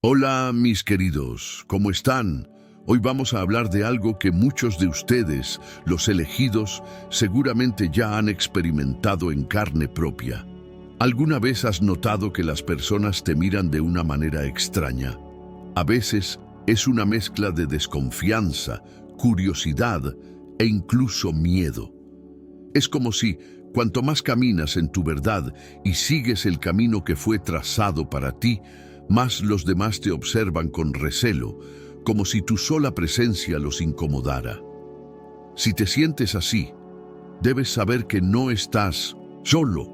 Hola mis queridos, ¿cómo están? Hoy vamos a hablar de algo que muchos de ustedes, los elegidos, seguramente ya han experimentado en carne propia. ¿Alguna vez has notado que las personas te miran de una manera extraña? A veces es una mezcla de desconfianza, curiosidad e incluso miedo. Es como si, cuanto más caminas en tu verdad y sigues el camino que fue trazado para ti, más los demás te observan con recelo, como si tu sola presencia los incomodara. Si te sientes así, debes saber que no estás solo.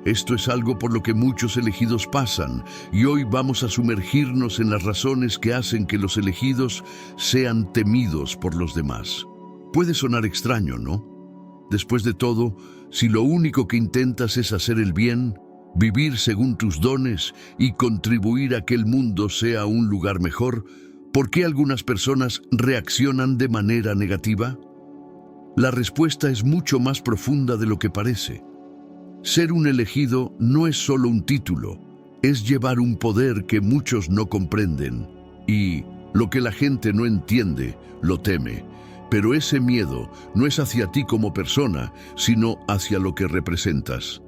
Esto es algo por lo que muchos elegidos pasan, y hoy vamos a sumergirnos en las razones que hacen que los elegidos sean temidos por los demás. Puede sonar extraño, ¿no? Después de todo, si lo único que intentas es hacer el bien, vivir según tus dones y contribuir a que el mundo sea un lugar mejor, ¿por qué algunas personas reaccionan de manera negativa? La respuesta es mucho más profunda de lo que parece. Ser un elegido no es solo un título, es llevar un poder que muchos no comprenden, y lo que la gente no entiende, lo teme. Pero ese miedo no es hacia ti como persona, sino hacia lo que representas.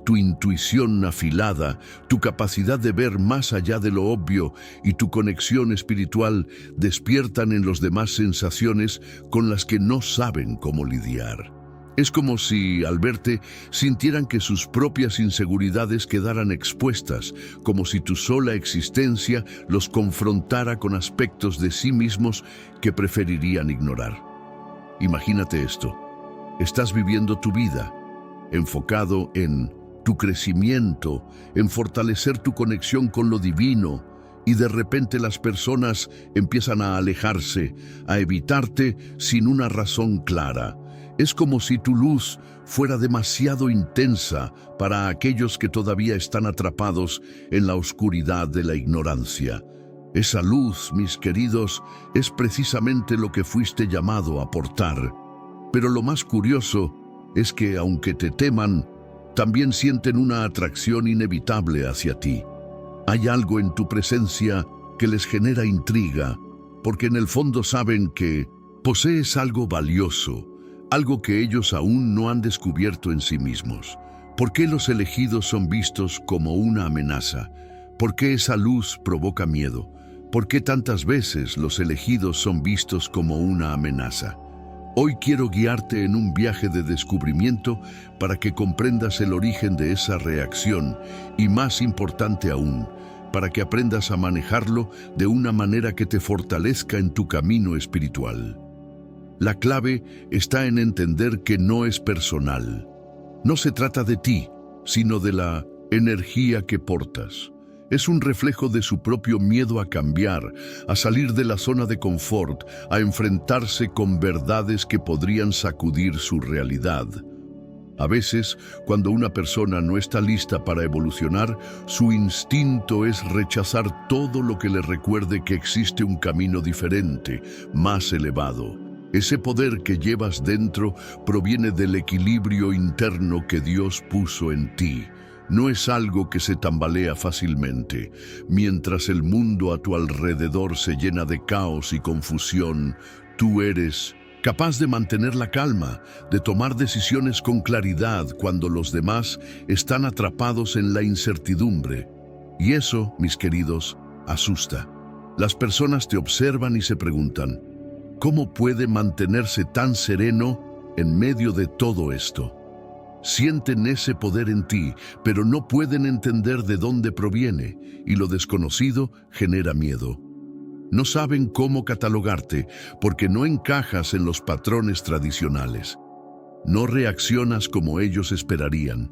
Tu intuición afilada, tu capacidad de ver más allá de lo obvio y tu conexión espiritual despiertan en los demás sensaciones con las que no saben cómo lidiar. Es como si, al verte, sintieran que sus propias inseguridades quedaran expuestas, como si tu sola existencia los confrontara con aspectos de sí mismos que preferirían ignorar. Imagínate esto. Estás viviendo tu vida, enfocado en tu crecimiento, en fortalecer tu conexión con lo divino, y de repente las personas empiezan a alejarse, a evitarte sin una razón clara. Es como si tu luz fuera demasiado intensa para aquellos que todavía están atrapados en la oscuridad de la ignorancia. Esa luz, mis queridos, es precisamente lo que fuiste llamado a portar. Pero lo más curioso es que, aunque te teman, también sienten una atracción inevitable hacia ti. Hay algo en tu presencia que les genera intriga, porque en el fondo saben que posees algo valioso, algo que ellos aún no han descubierto en sí mismos. ¿Por qué los elegidos son vistos como una amenaza? ¿Por qué esa luz provoca miedo? ¿Por qué tantas veces los elegidos son vistos como una amenaza? Hoy quiero guiarte en un viaje de descubrimiento para que comprendas el origen de esa reacción y, más importante aún, para que aprendas a manejarlo de una manera que te fortalezca en tu camino espiritual. La clave está en entender que no es personal. No se trata de ti, sino de la energía que portas. Es un reflejo de su propio miedo a cambiar, a salir de la zona de confort, a enfrentarse con verdades que podrían sacudir su realidad. A veces, cuando una persona no está lista para evolucionar, su instinto es rechazar todo lo que le recuerde que existe un camino diferente, más elevado. Ese poder que llevas dentro proviene del equilibrio interno que Dios puso en ti. No es algo que se tambalea fácilmente. Mientras el mundo a tu alrededor se llena de caos y confusión, tú eres capaz de mantener la calma, de tomar decisiones con claridad cuando los demás están atrapados en la incertidumbre. Y eso, mis queridos, asusta. Las personas te observan y se preguntan, ¿cómo puede mantenerse tan sereno en medio de todo esto? Sienten ese poder en ti, pero no pueden entender de dónde proviene, y lo desconocido genera miedo. No saben cómo catalogarte porque no encajas en los patrones tradicionales. No reaccionas como ellos esperarían.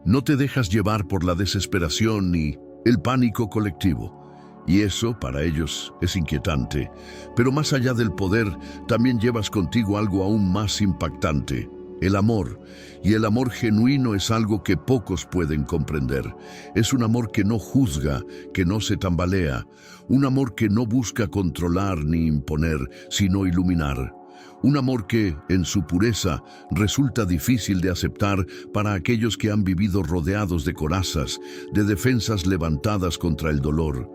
No te dejas llevar por la desesperación ni el pánico colectivo. Y eso, para ellos, es inquietante. Pero más allá del poder, también llevas contigo algo aún más impactante: el amor. Y el amor genuino es algo que pocos pueden comprender. Es un amor que no juzga, que no se tambalea. Un amor que no busca controlar ni imponer, sino iluminar. Un amor que, en su pureza, resulta difícil de aceptar para aquellos que han vivido rodeados de corazas, de defensas levantadas contra el dolor.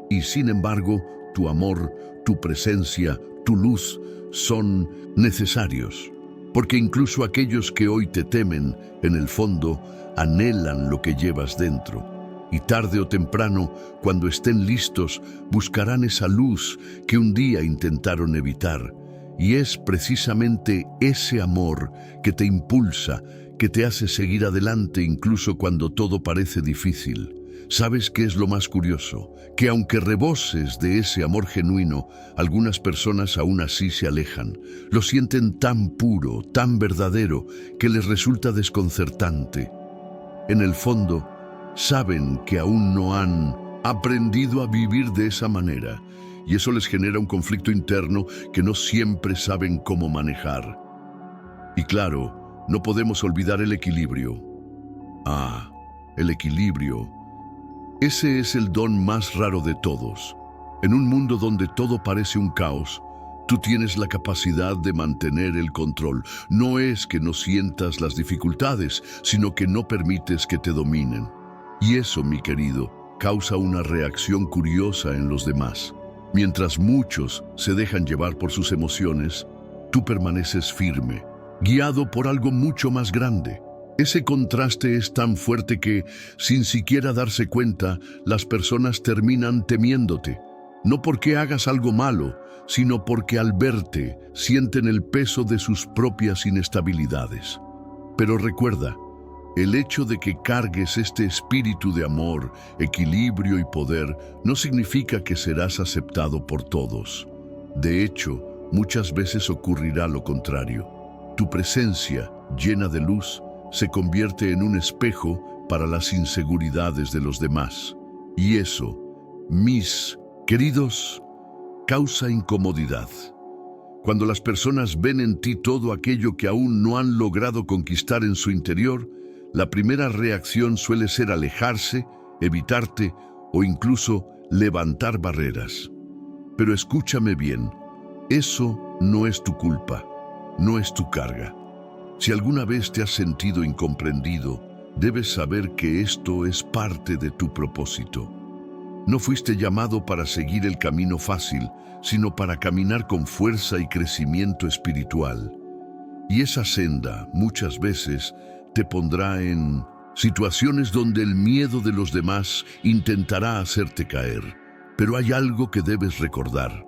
Y sin embargo, tu amor, tu presencia, tu luz son necesarios. Porque incluso aquellos que hoy te temen, en el fondo, anhelan lo que llevas dentro. Y tarde o temprano, cuando estén listos, buscarán esa luz que un día intentaron evitar. Y es precisamente ese amor que te impulsa, que te hace seguir adelante incluso cuando todo parece difícil. ¿Sabes qué es lo más curioso? Que aunque reboses de ese amor genuino, algunas personas aún así se alejan. Lo sienten tan puro, tan verdadero, que les resulta desconcertante. En el fondo, saben que aún no han aprendido a vivir de esa manera, y eso les genera un conflicto interno que no siempre saben cómo manejar. Y claro, no podemos olvidar el equilibrio. El equilibrio. Ese es el don más raro de todos. En un mundo donde todo parece un caos, tú tienes la capacidad de mantener el control. No es que no sientas las dificultades, sino que no permites que te dominen. Y eso, mi querido, causa una reacción curiosa en los demás. Mientras muchos se dejan llevar por sus emociones, tú permaneces firme, guiado por algo mucho más grande. Ese contraste es tan fuerte que, sin siquiera darse cuenta, las personas terminan temiéndote. No porque hagas algo malo, sino porque al verte sienten el peso de sus propias inestabilidades. Pero recuerda, el hecho de que cargues este espíritu de amor, equilibrio y poder no significa que serás aceptado por todos. De hecho, muchas veces ocurrirá lo contrario. Tu presencia, llena de luz, se convierte en un espejo para las inseguridades de los demás. Y eso, mis queridos, causa incomodidad. Cuando las personas ven en ti todo aquello que aún no han logrado conquistar en su interior, la primera reacción suele ser alejarse, evitarte o incluso levantar barreras. Pero escúchame bien, eso no es tu culpa, no es tu carga. Si alguna vez te has sentido incomprendido, debes saber que esto es parte de tu propósito. No fuiste llamado para seguir el camino fácil, sino para caminar con fuerza y crecimiento espiritual. Y esa senda, muchas veces, te pondrá en situaciones donde el miedo de los demás intentará hacerte caer. Pero hay algo que debes recordar.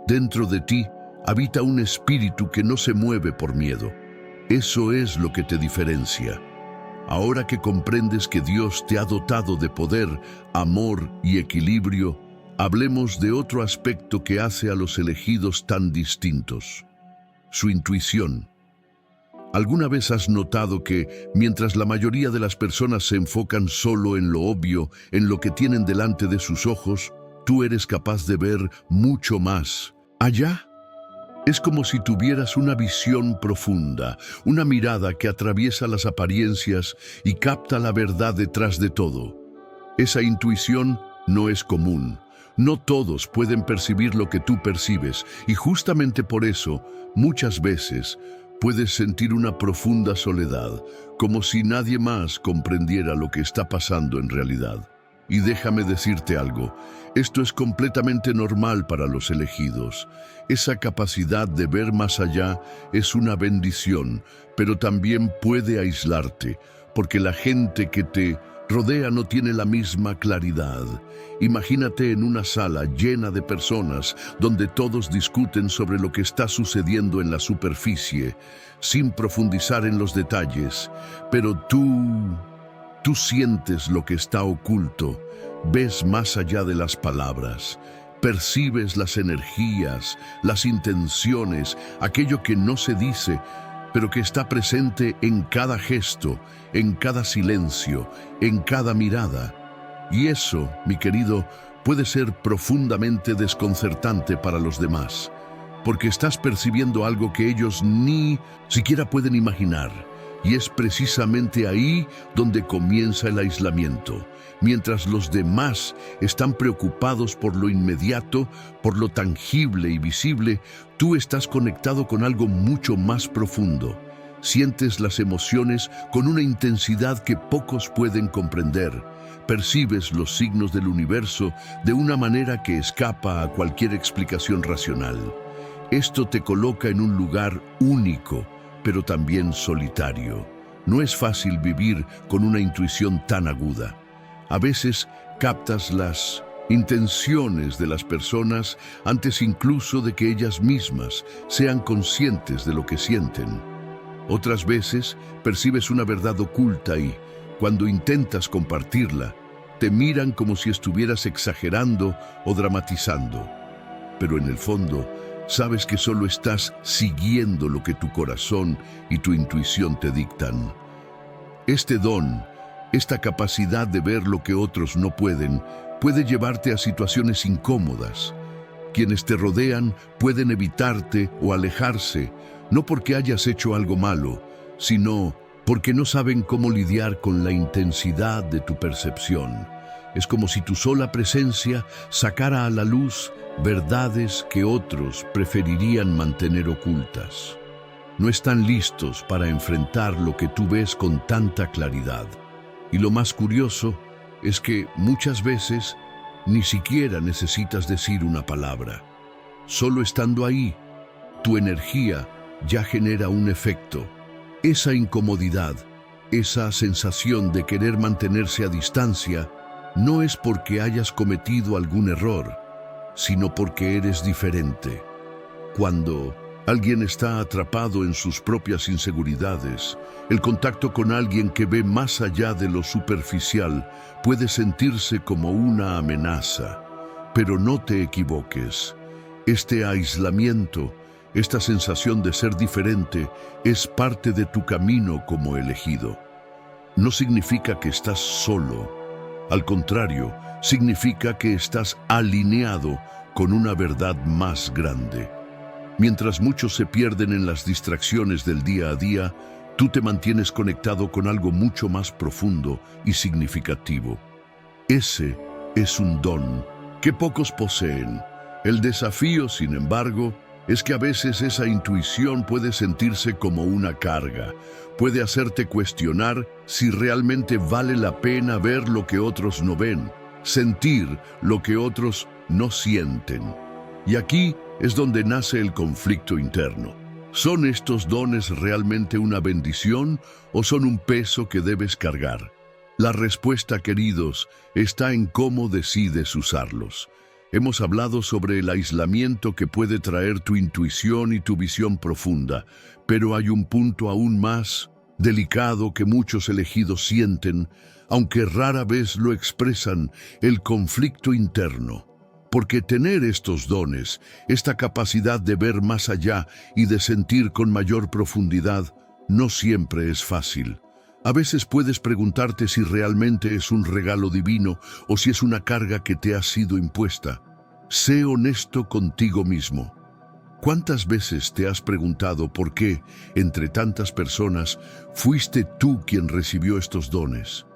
Dentro de ti habita un espíritu que no se mueve por miedo. Eso es lo que te diferencia. Ahora que comprendes que Dios te ha dotado de poder, amor y equilibrio, hablemos de otro aspecto que hace a los elegidos tan distintos: su intuición. ¿Alguna vez has notado que, mientras la mayoría de las personas se enfocan solo en lo obvio, en lo que tienen delante de sus ojos, tú eres capaz de ver mucho más allá? Es como si tuvieras una visión profunda, una mirada que atraviesa las apariencias y capta la verdad detrás de todo. Esa intuición no es común. No todos pueden percibir lo que tú percibes, y justamente por eso, muchas veces, puedes sentir una profunda soledad, como si nadie más comprendiera lo que está pasando en realidad. Y déjame decirte algo, esto es completamente normal para los elegidos. Esa capacidad de ver más allá es una bendición, pero también puede aislarte, porque la gente que te rodea no tiene la misma claridad. Imagínate en una sala llena de personas donde todos discuten sobre lo que está sucediendo en la superficie, sin profundizar en los detalles, pero tú sientes lo que está oculto, ves más allá de las palabras, percibes las energías, las intenciones, aquello que no se dice, pero que está presente en cada gesto, en cada silencio, en cada mirada. Y eso, mi querido, puede ser profundamente desconcertante para los demás, porque estás percibiendo algo que ellos ni siquiera pueden imaginar. Y es precisamente ahí donde comienza el aislamiento. Mientras los demás están preocupados por lo inmediato, por lo tangible y visible, tú estás conectado con algo mucho más profundo. Sientes las emociones con una intensidad que pocos pueden comprender. Percibes los signos del universo de una manera que escapa a cualquier explicación racional. Esto te coloca en un lugar único, pero también solitario. No es fácil vivir con una intuición tan aguda. A veces captas las intenciones de las personas antes incluso de que ellas mismas sean conscientes de lo que sienten. Otras veces percibes una verdad oculta y, cuando intentas compartirla, te miran como si estuvieras exagerando o dramatizando. Pero en el fondo, sabes que solo estás siguiendo lo que tu corazón y tu intuición te dictan. Este don, esta capacidad de ver lo que otros no pueden, puede llevarte a situaciones incómodas. Quienes te rodean pueden evitarte o alejarse, no porque hayas hecho algo malo, sino porque no saben cómo lidiar con la intensidad de tu percepción. Es como si tu sola presencia sacara a la luz verdades que otros preferirían mantener ocultas. No están listos para enfrentar lo que tú ves con tanta claridad. Y lo más curioso es que muchas veces ni siquiera necesitas decir una palabra. Solo estando ahí, tu energía ya genera un efecto. Esa incomodidad, esa sensación de querer mantenerse a distancia, no es porque hayas cometido algún error, sino porque eres diferente. Cuando alguien está atrapado en sus propias inseguridades, el contacto con alguien que ve más allá de lo superficial puede sentirse como una amenaza. Pero no te equivoques. Este aislamiento, esta sensación de ser diferente, es parte de tu camino como elegido. No significa que estás solo. Al contrario, significa que estás alineado con una verdad más grande. Mientras muchos se pierden en las distracciones del día a día, tú te mantienes conectado con algo mucho más profundo y significativo. Ese es un don que pocos poseen. El desafío, sin embargo, es que a veces esa intuición puede sentirse como una carga. Puede hacerte cuestionar si realmente vale la pena ver lo que otros no ven, sentir lo que otros no sienten. Y aquí es donde nace el conflicto interno. ¿Son estos dones realmente una bendición o son un peso que debes cargar? La respuesta, queridos, está en cómo decides usarlos. Hemos hablado sobre el aislamiento que puede traer tu intuición y tu visión profunda, pero hay un punto aún más delicado que muchos elegidos sienten, aunque rara vez lo expresan: el conflicto interno. Porque tener estos dones, esta capacidad de ver más allá y de sentir con mayor profundidad, no siempre es fácil. A veces puedes preguntarte si realmente es un regalo divino o si es una carga que te ha sido impuesta. Sé honesto contigo mismo. ¿Cuántas veces te has preguntado por qué, entre tantas personas, fuiste tú quien recibió estos dones?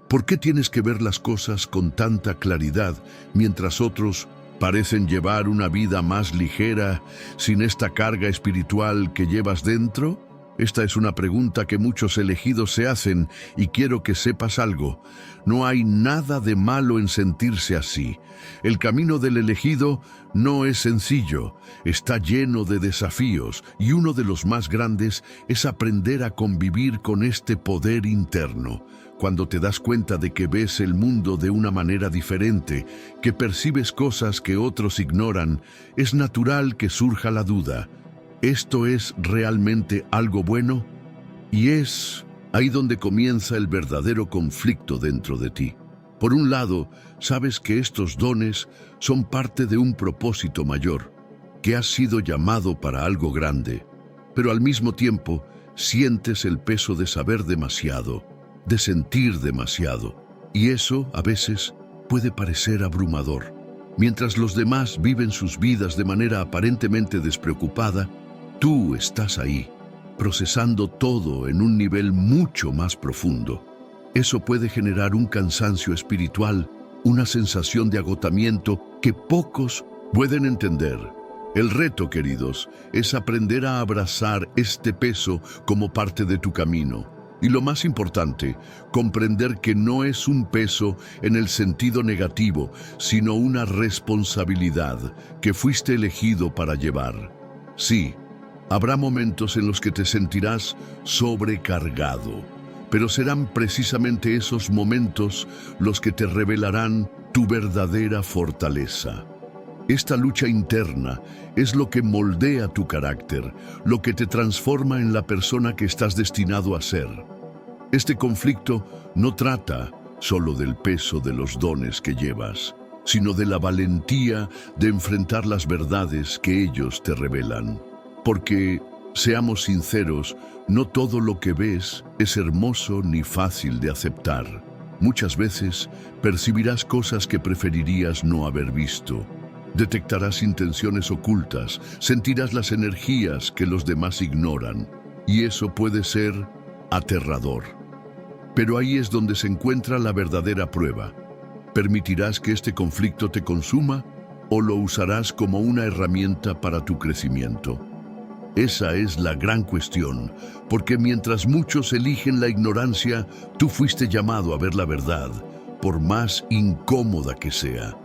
¿Por qué tienes que ver las cosas con tanta claridad mientras otros parecen llevar una vida más ligera sin esta carga espiritual que llevas dentro? Esta es una pregunta que muchos elegidos se hacen y quiero que sepas algo. No hay nada de malo en sentirse así. El camino del elegido no es sencillo, está lleno de desafíos y uno de los más grandes es aprender a convivir con este poder interno. Cuando te das cuenta de que ves el mundo de una manera diferente, que percibes cosas que otros ignoran, es natural que surja la duda. ¿Esto es realmente algo bueno? Y es ahí donde comienza el verdadero conflicto dentro de ti. Por un lado, sabes que estos dones son parte de un propósito mayor, que has sido llamado para algo grande, pero al mismo tiempo sientes el peso de saber demasiado, de sentir demasiado, y eso a veces puede parecer abrumador. Mientras los demás viven sus vidas de manera aparentemente despreocupada, tú estás ahí, procesando todo en un nivel mucho más profundo. Eso puede generar un cansancio espiritual, una sensación de agotamiento que pocos pueden entender. El reto, queridos, es aprender a abrazar este peso como parte de tu camino. Y lo más importante, comprender que no es un peso en el sentido negativo, sino una responsabilidad que fuiste elegido para llevar. Sí, habrá momentos en los que te sentirás sobrecargado, pero serán precisamente esos momentos los que te revelarán tu verdadera fortaleza. Esta lucha interna es lo que moldea tu carácter, lo que te transforma en la persona que estás destinado a ser. Este conflicto no trata solo del peso de los dones que llevas, sino de la valentía de enfrentar las verdades que ellos te revelan. Porque, seamos sinceros, no todo lo que ves es hermoso ni fácil de aceptar. Muchas veces percibirás cosas que preferirías no haber visto. Detectarás intenciones ocultas, sentirás las energías que los demás ignoran, y eso puede ser aterrador. Pero ahí es donde se encuentra la verdadera prueba. ¿Permitirás que este conflicto te consuma o lo usarás como una herramienta para tu crecimiento? Esa es la gran cuestión, porque mientras muchos eligen la ignorancia, tú fuiste llamado a ver la verdad, por más incómoda que sea.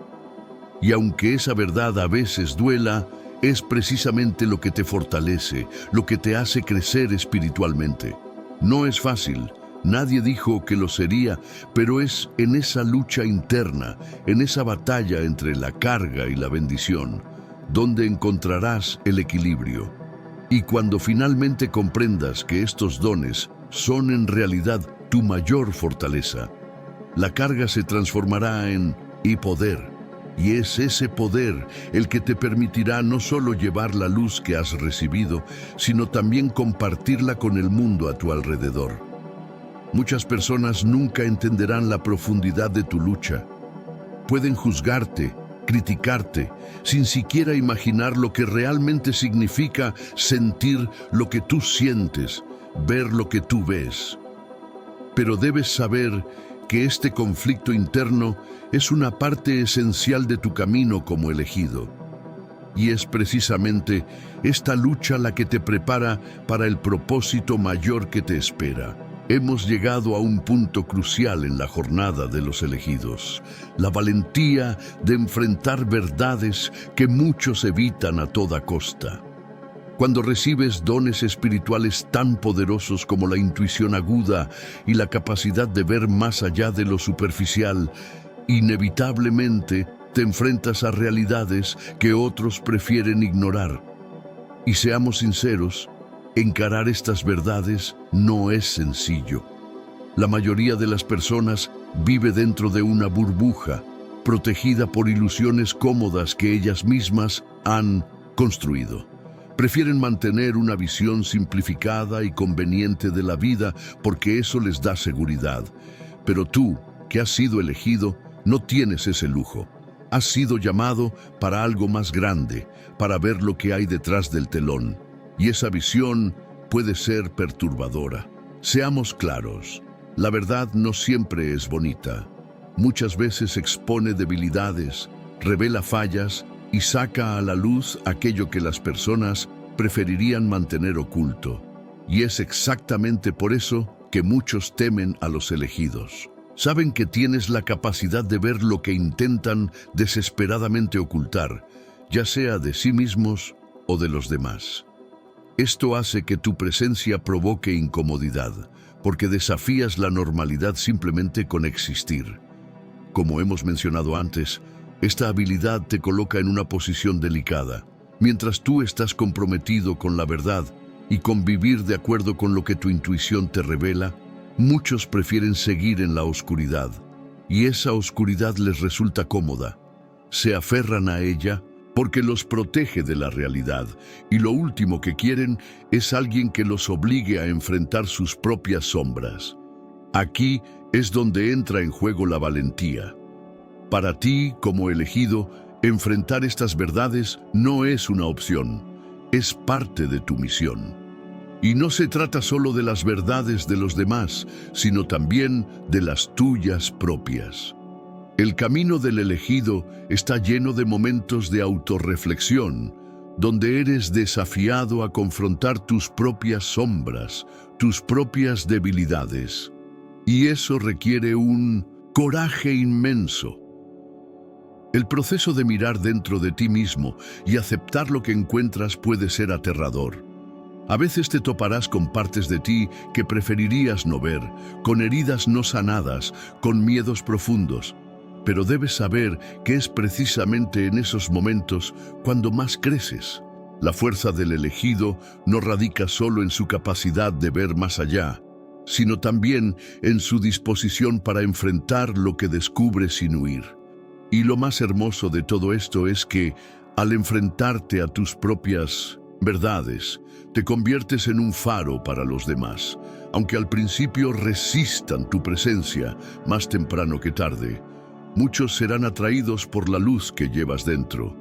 Y aunque esa verdad a veces duela, es precisamente lo que te fortalece, lo que te hace crecer espiritualmente. No es fácil, nadie dijo que lo sería, pero es en esa lucha interna, en esa batalla entre la carga y la bendición, donde encontrarás el equilibrio. Y cuando finalmente comprendas que estos dones son en realidad tu mayor fortaleza, la carga se transformará en poder. Y es ese poder el que te permitirá no solo llevar la luz que has recibido, sino también compartirla con el mundo a tu alrededor. Muchas personas nunca entenderán la profundidad de tu lucha. Pueden juzgarte, criticarte, sin siquiera imaginar lo que realmente significa sentir lo que tú sientes, ver lo que tú ves. Pero debes saber que este conflicto interno es una parte esencial de tu camino como elegido. Y es precisamente esta lucha la que te prepara para el propósito mayor que te espera. Hemos llegado a un punto crucial en la jornada de los elegidos, la valentía de enfrentar verdades que muchos evitan a toda costa. Cuando recibes dones espirituales tan poderosos como la intuición aguda y la capacidad de ver más allá de lo superficial, inevitablemente te enfrentas a realidades que otros prefieren ignorar. Y seamos sinceros, encarar estas verdades no es sencillo. La mayoría de las personas vive dentro de una burbuja, protegida por ilusiones cómodas que ellas mismas han construido. Prefieren mantener una visión simplificada y conveniente de la vida porque eso les da seguridad. Pero tú, que has sido elegido, no tienes ese lujo. Has sido llamado para algo más grande, para ver lo que hay detrás del telón. Y esa visión puede ser perturbadora. Seamos claros, la verdad no siempre es bonita. Muchas veces expone debilidades, revela fallas y saca a la luz aquello que las personas preferirían mantener oculto. Y es exactamente por eso que muchos temen a los elegidos. Saben que tienes la capacidad de ver lo que intentan desesperadamente ocultar, ya sea de sí mismos o de los demás. Esto hace que tu presencia provoque incomodidad, porque desafías la normalidad simplemente con existir. Como hemos mencionado antes, esta habilidad te coloca en una posición delicada. Mientras tú estás comprometido con la verdad y con vivir de acuerdo con lo que tu intuición te revela, muchos prefieren seguir en la oscuridad, y esa oscuridad les resulta cómoda. Se aferran a ella porque los protege de la realidad, y lo último que quieren es alguien que los obligue a enfrentar sus propias sombras. Aquí es donde entra en juego la valentía. Para ti, como elegido, enfrentar estas verdades no es una opción, es parte de tu misión. Y no se trata solo de las verdades de los demás, sino también de las tuyas propias. El camino del elegido está lleno de momentos de autorreflexión, donde eres desafiado a confrontar tus propias sombras, tus propias debilidades. Y eso requiere un coraje inmenso. El proceso de mirar dentro de ti mismo y aceptar lo que encuentras puede ser aterrador. A veces te toparás con partes de ti que preferirías no ver, con heridas no sanadas, con miedos profundos. Pero debes saber que es precisamente en esos momentos cuando más creces. La fuerza del elegido no radica solo en su capacidad de ver más allá, sino también en su disposición para enfrentar lo que descubre sin huir. Y lo más hermoso de todo esto es que, al enfrentarte a tus propias verdades, te conviertes en un faro para los demás. Aunque al principio resistan tu presencia, más temprano que tarde, muchos serán atraídos por la luz que llevas dentro.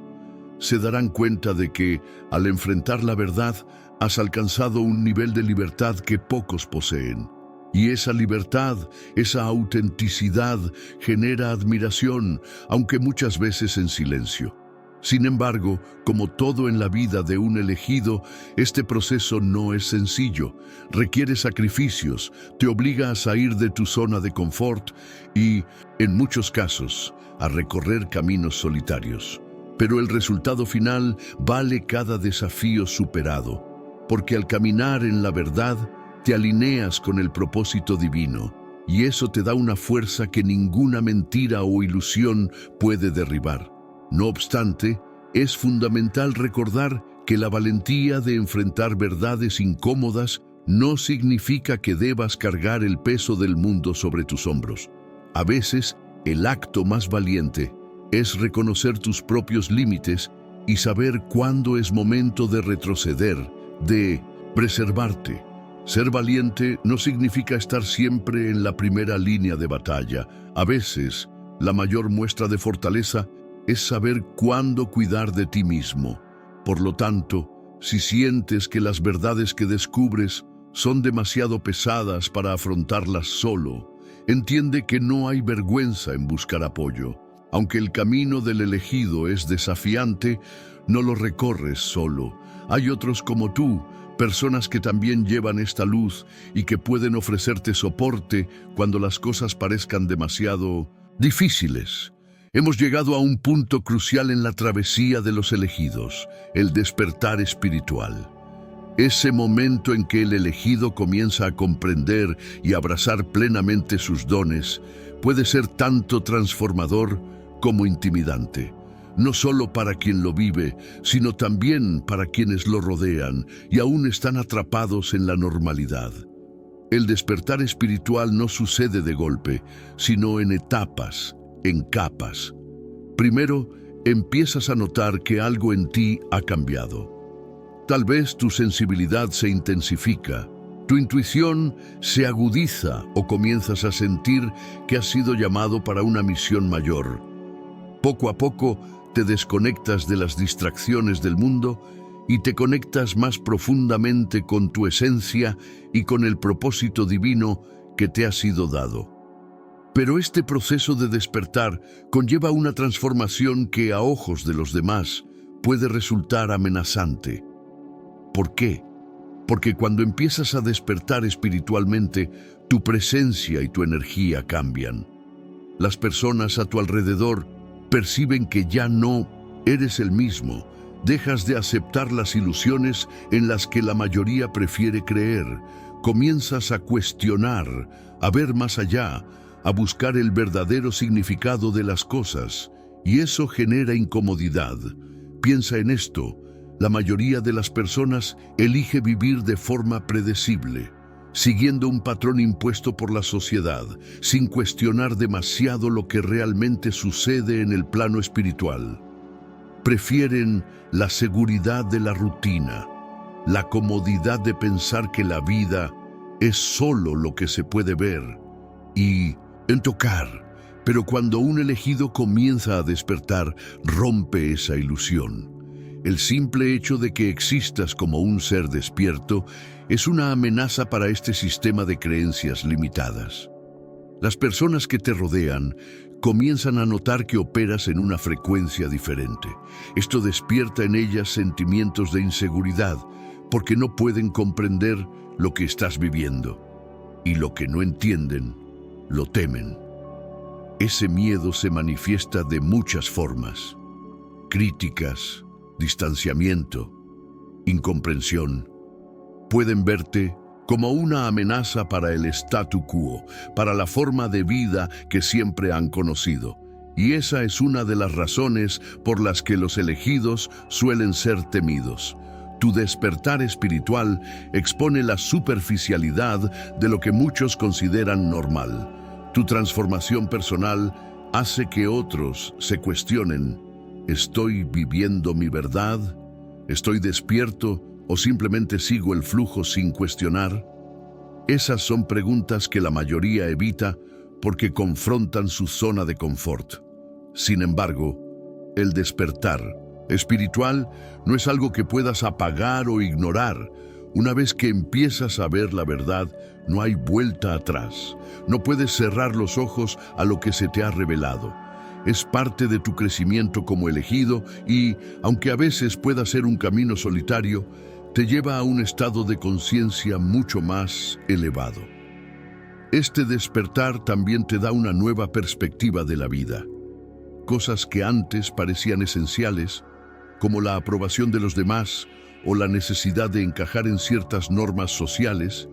Se darán cuenta de que, al enfrentar la verdad, has alcanzado un nivel de libertad que pocos poseen. Y esa libertad, esa autenticidad, genera admiración, aunque muchas veces en silencio. Sin embargo, como todo en la vida de un elegido, este proceso no es sencillo. Requiere sacrificios, te obliga a salir de tu zona de confort y, en muchos casos, a recorrer caminos solitarios. Pero el resultado final vale cada desafío superado, porque al caminar en la verdad, te alineas con el propósito divino, y eso te da una fuerza que ninguna mentira o ilusión puede derribar. No obstante, es fundamental recordar que la valentía de enfrentar verdades incómodas no significa que debas cargar el peso del mundo sobre tus hombros. A veces, el acto más valiente es reconocer tus propios límites y saber cuándo es momento de retroceder, de preservarte. Ser valiente no significa estar siempre en la primera línea de batalla. A veces, la mayor muestra de fortaleza es saber cuándo cuidar de ti mismo. Por lo tanto, si sientes que las verdades que descubres son demasiado pesadas para afrontarlas solo, entiende que no hay vergüenza en buscar apoyo. Aunque el camino del elegido es desafiante, no lo recorres solo. Hay otros como tú, personas que también llevan esta luz y que pueden ofrecerte soporte cuando las cosas parezcan demasiado difíciles. Hemos llegado a un punto crucial en la travesía de los elegidos, el despertar espiritual. Ese momento en que el elegido comienza a comprender y abrazar plenamente sus dones puede ser tanto transformador como intimidante. No solo para quien lo vive, sino también para quienes lo rodean y aún están atrapados en la normalidad. El despertar espiritual no sucede de golpe, sino en etapas, en capas. Primero, empiezas a notar que algo en ti ha cambiado. Tal vez tu sensibilidad se intensifica, tu intuición se agudiza o comienzas a sentir que has sido llamado para una misión mayor. Poco a poco, te desconectas de las distracciones del mundo y te conectas más profundamente con tu esencia y con el propósito divino que te ha sido dado. Pero este proceso de despertar conlleva una transformación que a ojos de los demás puede resultar amenazante. ¿Por qué? Porque cuando empiezas a despertar espiritualmente, tu presencia y tu energía cambian. Las personas a tu alrededor perciben que ya no eres el mismo. Dejas de aceptar las ilusiones en las que la mayoría prefiere creer. Comienzas a cuestionar, a ver más allá, a buscar el verdadero significado de las cosas, y eso genera incomodidad. Piensa en esto, la mayoría de las personas elige vivir de forma predecible, siguiendo un patrón impuesto por la sociedad, sin cuestionar demasiado lo que realmente sucede en el plano espiritual. Prefieren la seguridad de la rutina, la comodidad de pensar que la vida es solo lo que se puede ver y en tocar, pero cuando un elegido comienza a despertar, rompe esa ilusión. El simple hecho de que existas como un ser despierto es una amenaza para este sistema de creencias limitadas. Las personas que te rodean comienzan a notar que operas en una frecuencia diferente. Esto despierta en ellas sentimientos de inseguridad, porque no pueden comprender lo que estás viviendo. Y lo que no entienden, lo temen. Ese miedo se manifiesta de muchas formas: críticas, distanciamiento, incomprensión. Pueden verte como una amenaza para el statu quo, para la forma de vida que siempre han conocido. Y esa es una de las razones por las que los elegidos suelen ser temidos. Tu despertar espiritual expone la superficialidad de lo que muchos consideran normal. Tu transformación personal hace que otros se cuestionen: ¿estoy viviendo mi verdad? ¿Estoy despierto o simplemente sigo el flujo sin cuestionar? Esas son preguntas que la mayoría evita porque confrontan su zona de confort. Sin embargo, el despertar espiritual no es algo que puedas apagar o ignorar. Una vez que empiezas a ver la verdad, no hay vuelta atrás. No puedes cerrar los ojos a lo que se te ha revelado. Es parte de tu crecimiento como elegido y, aunque a veces pueda ser un camino solitario, te lleva a un estado de conciencia mucho más elevado. Este despertar también te da una nueva perspectiva de la vida. Cosas que antes parecían esenciales, como la aprobación de los demás o la necesidad de encajar en ciertas normas sociales,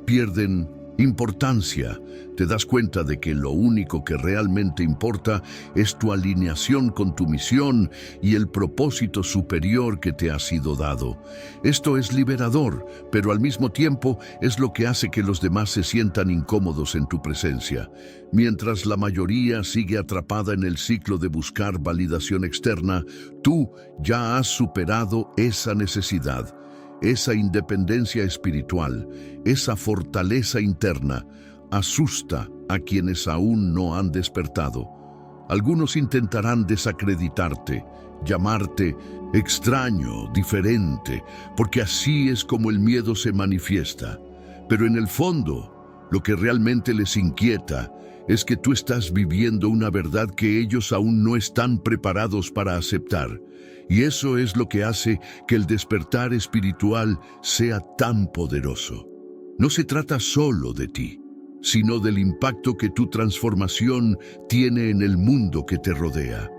pierden importancia. Te das cuenta de que lo único que realmente importa es tu alineación con tu misión y el propósito superior que te ha sido dado. Esto es liberador, pero al mismo tiempo es lo que hace que los demás se sientan incómodos en tu presencia. Mientras la mayoría sigue atrapada en el ciclo de buscar validación externa, tú ya has superado esa necesidad. Esa independencia espiritual, esa fortaleza interna, asusta a quienes aún no han despertado. Algunos intentarán desacreditarte, llamarte extraño, diferente, porque así es como el miedo se manifiesta. Pero en el fondo, lo que realmente les inquieta es que tú estás viviendo una verdad que ellos aún no están preparados para aceptar. Y eso es lo que hace que el despertar espiritual sea tan poderoso. No se trata solo de ti, sino del impacto que tu transformación tiene en el mundo que te rodea.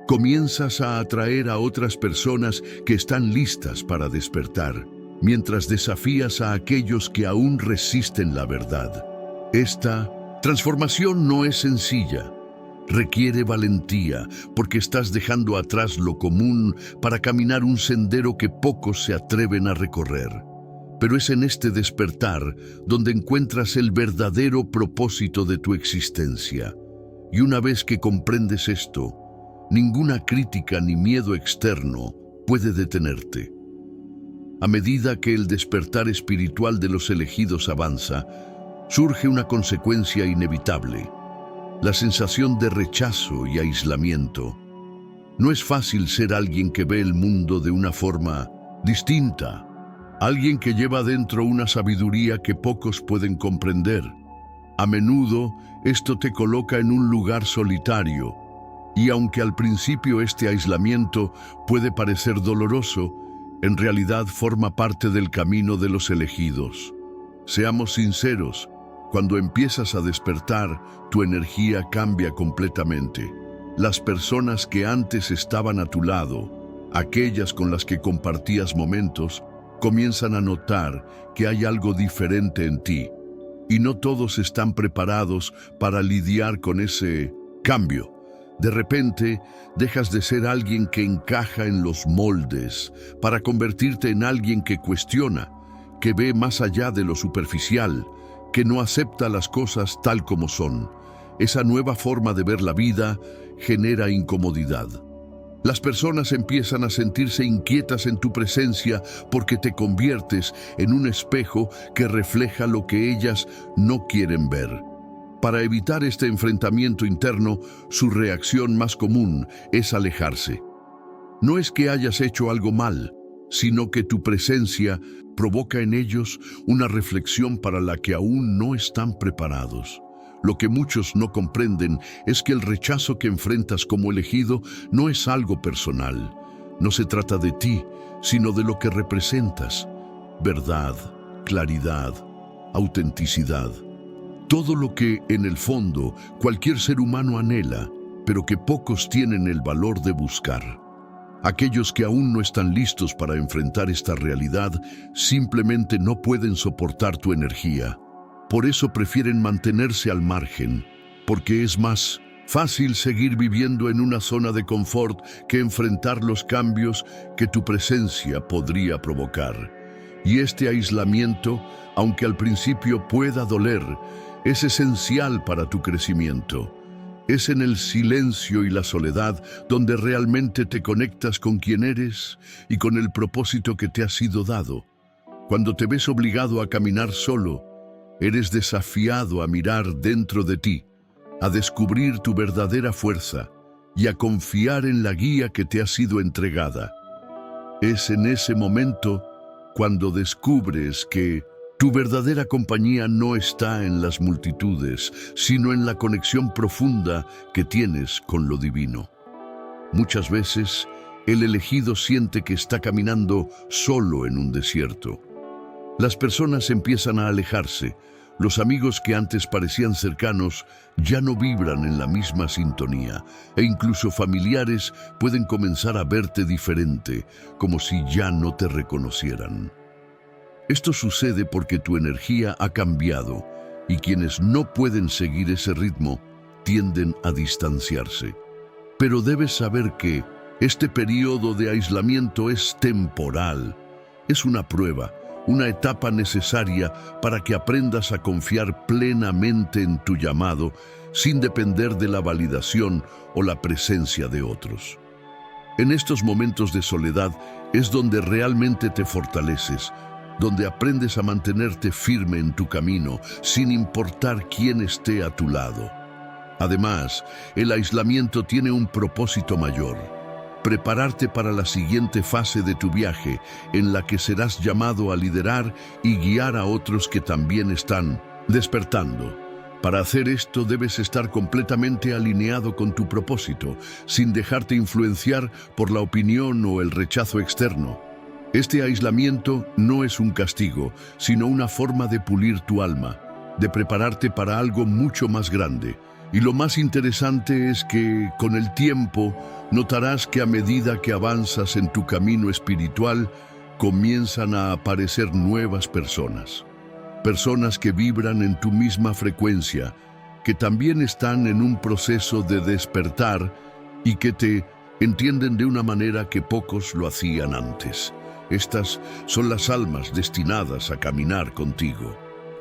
Comienzas a atraer a otras personas que están listas para despertar, mientras desafías a aquellos que aún resisten la verdad. Esta transformación no es sencilla. Requiere valentía, porque estás dejando atrás lo común para caminar un sendero que pocos se atreven a recorrer. Pero es en este despertar donde encuentras el verdadero propósito de tu existencia. Y una vez que comprendes esto, ninguna crítica ni miedo externo puede detenerte. A medida que el despertar espiritual de los elegidos avanza, surge una consecuencia inevitable: la sensación de rechazo y aislamiento. No es fácil ser alguien que ve el mundo de una forma distinta, alguien que lleva dentro una sabiduría que pocos pueden comprender. A menudo, esto te coloca en un lugar solitario, y aunque al principio este aislamiento puede parecer doloroso, en realidad forma parte del camino de los elegidos. Seamos sinceros, cuando empiezas a despertar, tu energía cambia completamente. Las personas que antes estaban a tu lado, aquellas con las que compartías momentos, comienzan a notar que hay algo diferente en ti. Y no todos están preparados para lidiar con ese cambio. De repente, dejas de ser alguien que encaja en los moldes para convertirte en alguien que cuestiona, que ve más allá de lo superficial, que no acepta las cosas tal como son. Esa nueva forma de ver la vida genera incomodidad. Las personas empiezan a sentirse inquietas en tu presencia porque te conviertes en un espejo que refleja lo que ellas no quieren ver. Para evitar este enfrentamiento interno, su reacción más común es alejarse. No es que hayas hecho algo mal, sino que tu presencia provoca en ellos una reflexión para la que aún no están preparados. Lo que muchos no comprenden es que el rechazo que enfrentas como elegido no es algo personal. No se trata de ti, sino de lo que representas. Verdad, claridad, autenticidad. Todo lo que, en el fondo, cualquier ser humano anhela, pero que pocos tienen el valor de buscar. Aquellos que aún no están listos para enfrentar esta realidad simplemente no pueden soportar tu energía. Por eso prefieren mantenerse al margen, porque es más fácil seguir viviendo en una zona de confort que enfrentar los cambios que tu presencia podría provocar. Y este aislamiento, aunque al principio pueda doler, es esencial para tu crecimiento. Es en el silencio y la soledad donde realmente te conectas con quien eres y con el propósito que te ha sido dado. Cuando te ves obligado a caminar solo, eres desafiado a mirar dentro de ti, a descubrir tu verdadera fuerza y a confiar en la guía que te ha sido entregada. Es en ese momento cuando descubres que tu verdadera compañía no está en las multitudes, sino en la conexión profunda que tienes con lo divino. Muchas veces, el elegido siente que está caminando solo en un desierto. Las personas empiezan a alejarse. Los amigos que antes parecían cercanos ya no vibran en la misma sintonía, e incluso familiares pueden comenzar a verte diferente, como si ya no te reconocieran. Esto sucede porque tu energía ha cambiado y quienes no pueden seguir ese ritmo tienden a distanciarse. Pero debes saber que este periodo de aislamiento es temporal. Es una prueba, una etapa necesaria para que aprendas a confiar plenamente en tu llamado sin depender de la validación o la presencia de otros. En estos momentos de soledad es donde realmente te fortaleces, donde aprendes a mantenerte firme en tu camino, sin importar quién esté a tu lado. Además, el aislamiento tiene un propósito mayor: prepararte para la siguiente fase de tu viaje, en la que serás llamado a liderar y guiar a otros que también están despertando. Para hacer esto debes estar completamente alineado con tu propósito, sin dejarte influenciar por la opinión o el rechazo externo. Este aislamiento no es un castigo, sino una forma de pulir tu alma, de prepararte para algo mucho más grande. Y lo más interesante es que, con el tiempo, notarás que a medida que avanzas en tu camino espiritual, comienzan a aparecer nuevas personas. Personas que vibran en tu misma frecuencia, que también están en un proceso de despertar y que te entienden de una manera que pocos lo hacían antes. Estas son las almas destinadas a caminar contigo.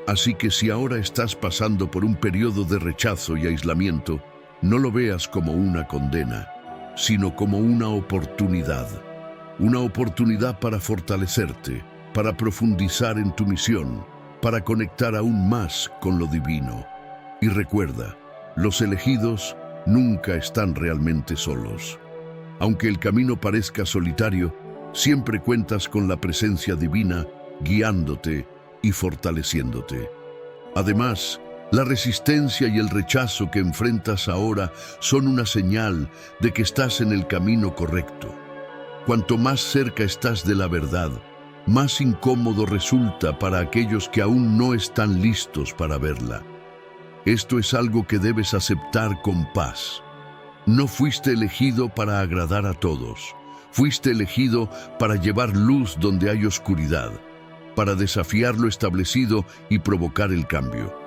Así que si ahora estás pasando por un periodo de rechazo y aislamiento, no lo veas como una condena, sino como una oportunidad. Una oportunidad para fortalecerte, para profundizar en tu misión, para conectar aún más con lo divino. Y recuerda, los elegidos nunca están realmente solos. Aunque el camino parezca solitario, siempre cuentas con la presencia divina guiándote y fortaleciéndote. Además, la resistencia y el rechazo que enfrentas ahora son una señal de que estás en el camino correcto. Cuanto más cerca estás de la verdad, más incómodo resulta para aquellos que aún no están listos para verla. Esto es algo que debes aceptar con paz. No fuiste elegido para agradar a todos. Fuiste elegido para llevar luz donde hay oscuridad, para desafiar lo establecido y provocar el cambio.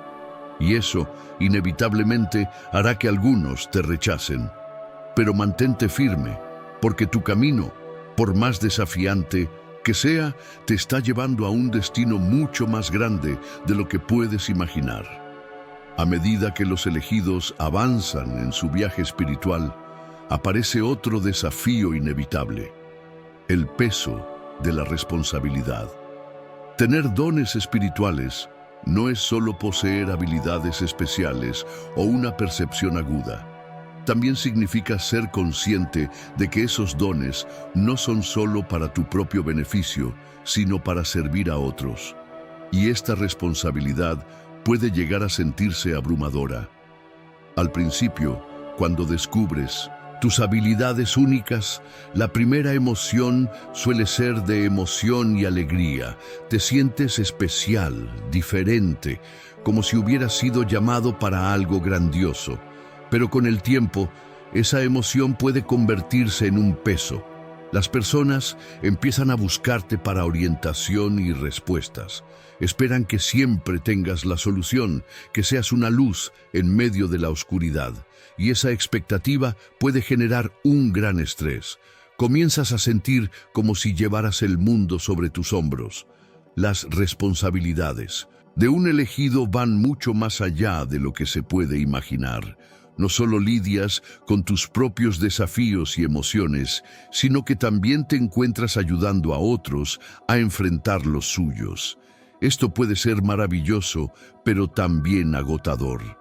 Y eso, inevitablemente, hará que algunos te rechacen. Pero mantente firme, porque tu camino, por más desafiante que sea, te está llevando a un destino mucho más grande de lo que puedes imaginar. A medida que los elegidos avanzan en su viaje espiritual, aparece otro desafío inevitable: el peso de la responsabilidad. Tener dones espirituales no es solo poseer habilidades especiales o una percepción aguda. También significa ser consciente de que esos dones no son solo para tu propio beneficio, sino para servir a otros. Y esta responsabilidad puede llegar a sentirse abrumadora. Al principio, cuando descubres tus habilidades únicas, la primera emoción suele ser de emoción y alegría. Te sientes especial, diferente, como si hubieras sido llamado para algo grandioso. Pero con el tiempo, esa emoción puede convertirse en un peso. Las personas empiezan a buscarte para orientación y respuestas. Esperan que siempre tengas la solución, que seas una luz en medio de la oscuridad. Y esa expectativa puede generar un gran estrés. Comienzas a sentir como si llevaras el mundo sobre tus hombros. Las responsabilidades de un elegido van mucho más allá de lo que se puede imaginar. No solo lidias con tus propios desafíos y emociones, sino que también te encuentras ayudando a otros a enfrentar los suyos. Esto puede ser maravilloso, pero también agotador.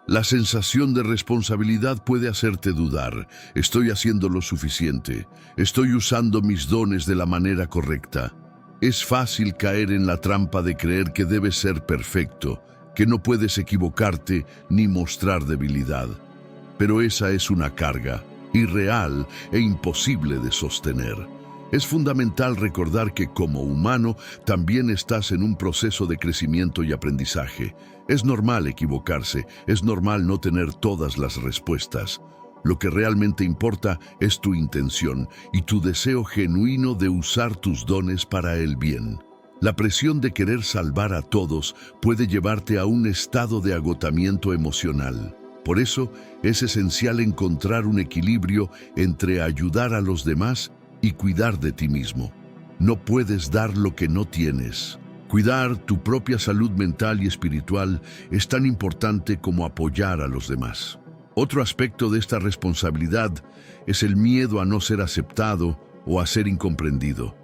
La sensación de responsabilidad puede hacerte dudar. ¿Estoy haciendo lo suficiente? ¿Estoy usando mis dones de la manera correcta? Es fácil caer en la trampa de creer que debes ser perfecto, que no puedes equivocarte ni mostrar debilidad. Pero esa es una carga, irreal e imposible de sostener. Es fundamental recordar que como humano también estás en un proceso de crecimiento y aprendizaje. Es normal equivocarse, es normal no tener todas las respuestas. Lo que realmente importa es tu intención y tu deseo genuino de usar tus dones para el bien. La presión de querer salvar a todos puede llevarte a un estado de agotamiento emocional. Por eso es esencial encontrar un equilibrio entre ayudar a los demás y cuidar de ti mismo. No puedes dar lo que no tienes. Cuidar tu propia salud mental y espiritual es tan importante como apoyar a los demás. Otro aspecto de esta responsabilidad es el miedo a no ser aceptado o a ser incomprendido.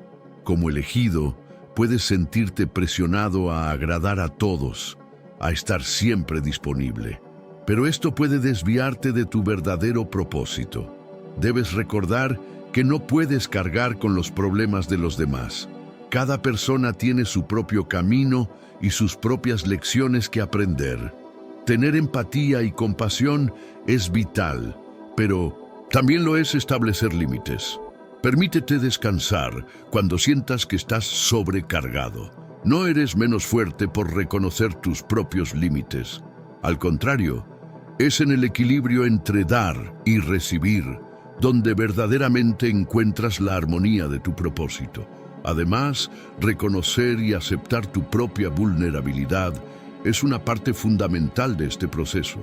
Como elegido, puedes sentirte presionado a agradar a todos, a estar siempre disponible. Pero esto puede desviarte de tu verdadero propósito. Debes recordar que no puedes cargar con los problemas de los demás. Cada persona tiene su propio camino y sus propias lecciones que aprender. Tener empatía y compasión es vital, pero también lo es establecer límites. Permítete descansar cuando sientas que estás sobrecargado. No eres menos fuerte por reconocer tus propios límites. Al contrario, es en el equilibrio entre dar y recibir donde verdaderamente encuentras la armonía de tu propósito. Además, reconocer y aceptar tu propia vulnerabilidad es una parte fundamental de este proceso.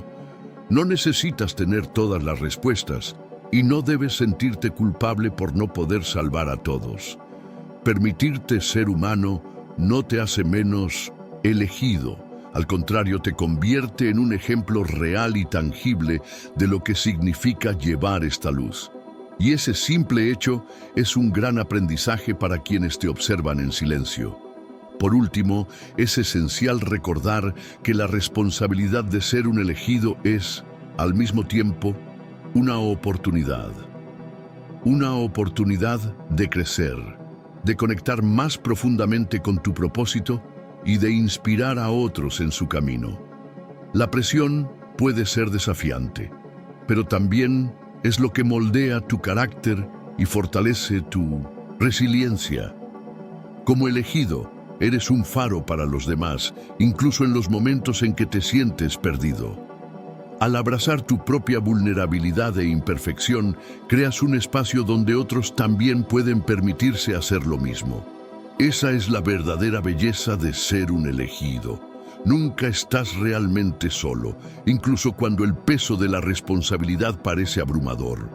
No necesitas tener todas las respuestas y no debes sentirte culpable por no poder salvar a todos. Permitirte ser humano no te hace menos elegido. Al contrario, te convierte en un ejemplo real y tangible de lo que significa llevar esta luz. Y ese simple hecho es un gran aprendizaje para quienes te observan en silencio. Por último, es esencial recordar que la responsabilidad de ser un elegido es, al mismo tiempo, una oportunidad. Una oportunidad de crecer, de conectar más profundamente con tu propósito y de inspirar a otros en su camino. La presión puede ser desafiante, pero también es lo que moldea tu carácter y fortalece tu resiliencia. Como elegido, eres un faro para los demás, incluso en los momentos en que te sientes perdido. Al abrazar tu propia vulnerabilidad e imperfección, creas un espacio donde otros también pueden permitirse hacer lo mismo. Esa es la verdadera belleza de ser un elegido. Nunca estás realmente solo, incluso cuando el peso de la responsabilidad parece abrumador.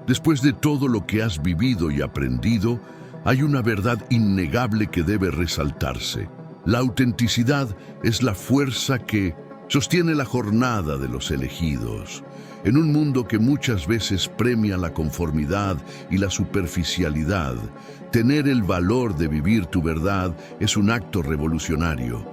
Después de todo lo que has vivido y aprendido, hay una verdad innegable que debe resaltarse. La autenticidad es la fuerza que sostiene la jornada de los elegidos. En un mundo que muchas veces premia la conformidad y la superficialidad, tener el valor de vivir tu verdad es un acto revolucionario.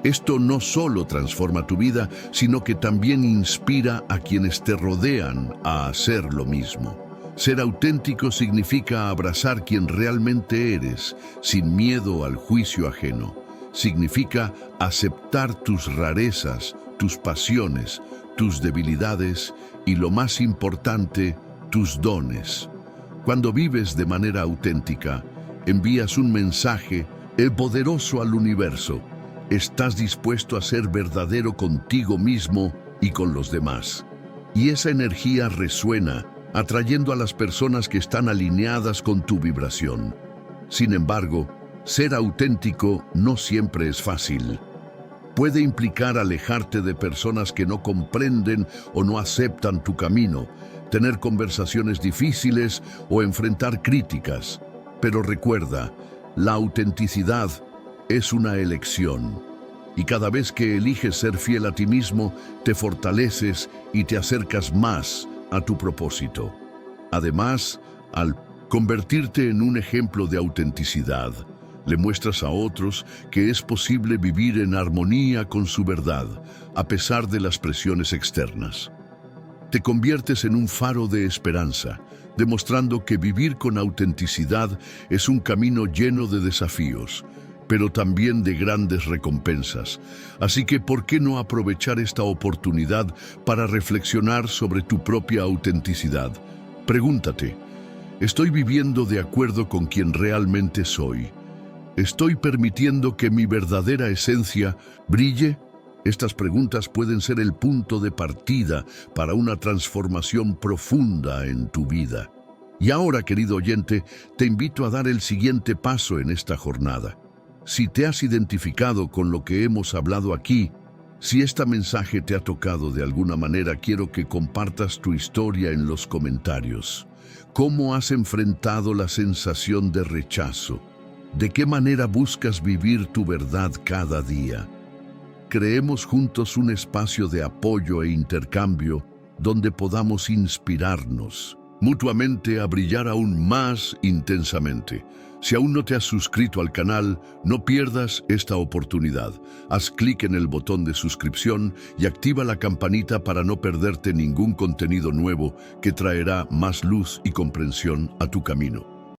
Esto no solo transforma tu vida, sino que también inspira a quienes te rodean a hacer lo mismo. Ser auténtico significa abrazar quien realmente eres, sin miedo al juicio ajeno. significa aceptar tus rarezas, tus pasiones, tus debilidades y, lo más importante, tus dones. Cuando vives de manera auténtica, envías un mensaje poderoso al universo. Estás dispuesto a ser verdadero contigo mismo y con los demás. Y esa energía resuena, atrayendo a las personas que están alineadas con tu vibración. Sin embargo, ser auténtico no siempre es fácil. Puede implicar alejarte de personas que no comprenden o no aceptan tu camino, tener conversaciones difíciles o enfrentar críticas. Pero recuerda, la autenticidad es una elección. Y cada vez que eliges ser fiel a ti mismo, te fortaleces y te acercas más a tu propósito. Además, al convertirte en un ejemplo de autenticidad, le muestras a otros que es posible vivir en armonía con su verdad, a pesar de las presiones externas. Te conviertes en un faro de esperanza, demostrando que vivir con autenticidad es un camino lleno de desafíos, pero también de grandes recompensas. Así que, ¿por qué no aprovechar esta oportunidad para reflexionar sobre tu propia autenticidad? Pregúntate, ¿estoy viviendo de acuerdo con quien realmente soy? ¿Estoy permitiendo que mi verdadera esencia brille? Estas preguntas pueden ser el punto de partida para una transformación profunda en tu vida. Y ahora, querido oyente, te invito a dar el siguiente paso en esta jornada. Si te has identificado con lo que hemos hablado aquí, si este mensaje te ha tocado de alguna manera, quiero que compartas tu historia en los comentarios. ¿Cómo has enfrentado la sensación de rechazo? ¿De qué manera buscas vivir tu verdad cada día? Creemos juntos un espacio de apoyo e intercambio donde podamos inspirarnos mutuamente a brillar aún más intensamente. Si aún no te has suscrito al canal, no pierdas esta oportunidad. Haz clic en el botón de suscripción y activa la campanita para no perderte ningún contenido nuevo que traerá más luz y comprensión a tu camino.